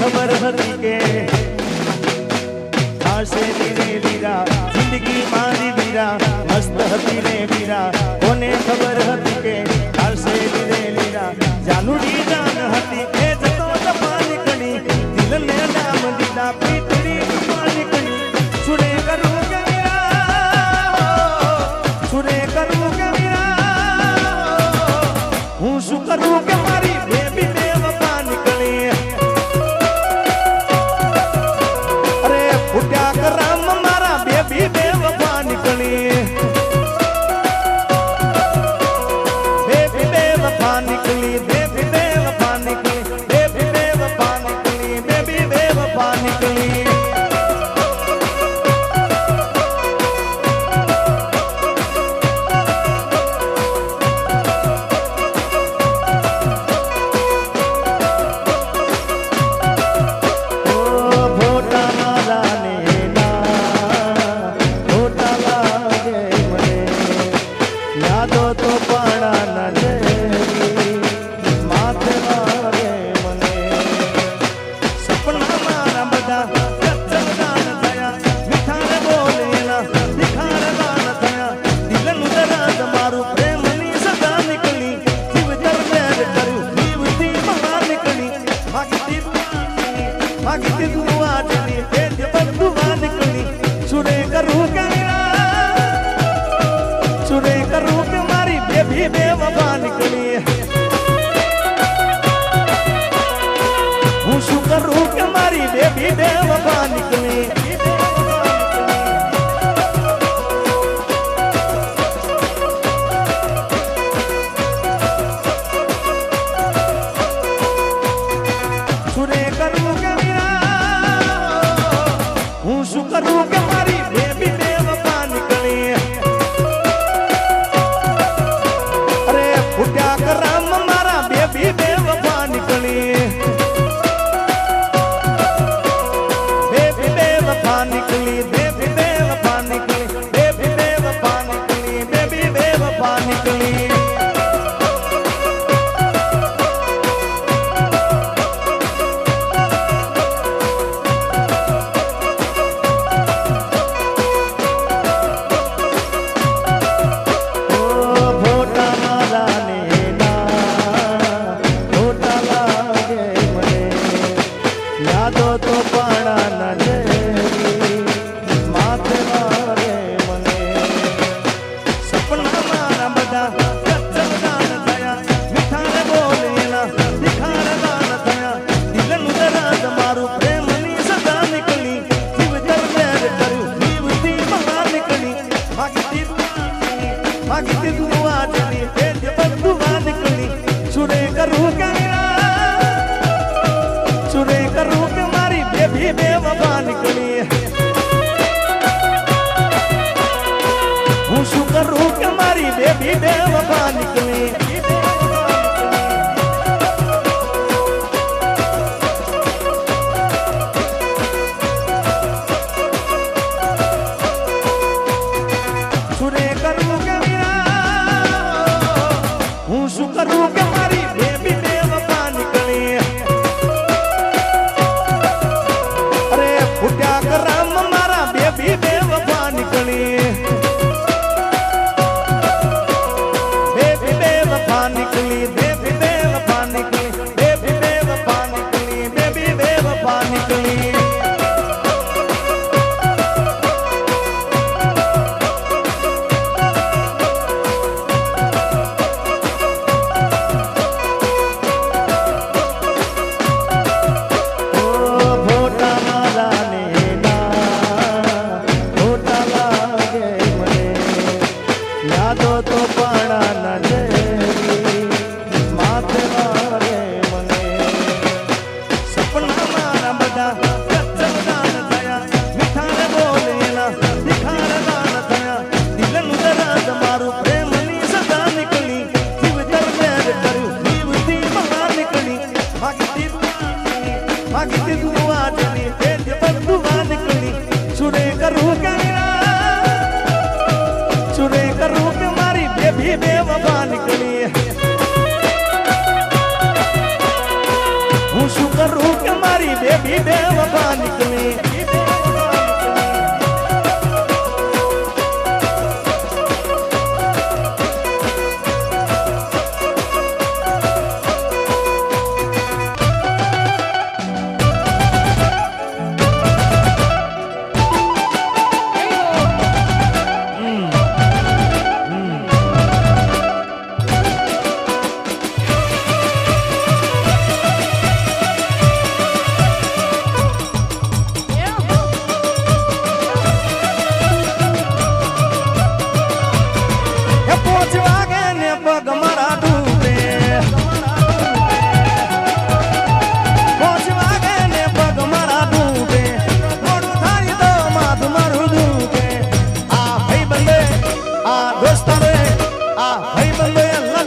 खबर हती के आशे रे वीरा जिंदगी मारी वीरा मस्त हती रे वीरा कोने खबर हती के आशे रे वीरा जानूडी जान हती ए जतो तपानी कणी दिल ने नाम दीदा पीतड़ी तपानी कणी सुरे करू के वीरा सुरे करू के वीरा हूं शू करू के मारी बेबी बेवफा निकली अरे फुट्या कराम मारा बेबी बेवफा निकली बेबी बेवफा निकली बेबी बेवफा निकली बेबी बेवफा निकली बेबी बेवफा निकली बेवफा निकली हूं शू करूं के मारी बेबी बेवफा निकली सुरे करूं के वीरा हूं शू करूं के मारी बेबी बेवफा निकली फुट्या कराम मारा बेबी बेवफा निकली बेबी बेवफा निकली बेबी बेवफा निकली बेबी बेवफा निकली बेबी बेवफा निकली सुरे करूं के सुरे करूं के मारी बेबी बेवफा निकली हूं शू करूं के मारी बेबी बेवफा निकली सुरे करूं के वीरा हूं शू करूं के मारी बेबी बेवफा निकली अरे फुट्या कराम मारा बेबी बेवफा निकली बेबी बेवफा निकली बेबी बेवफा निकली बेबी बेवफा निकली बेबी बेवफा निकली बेवफा निकली हूं शू करूं के मारी बेबी નીકળી દોસ્તારે આ ભાઈ બંધો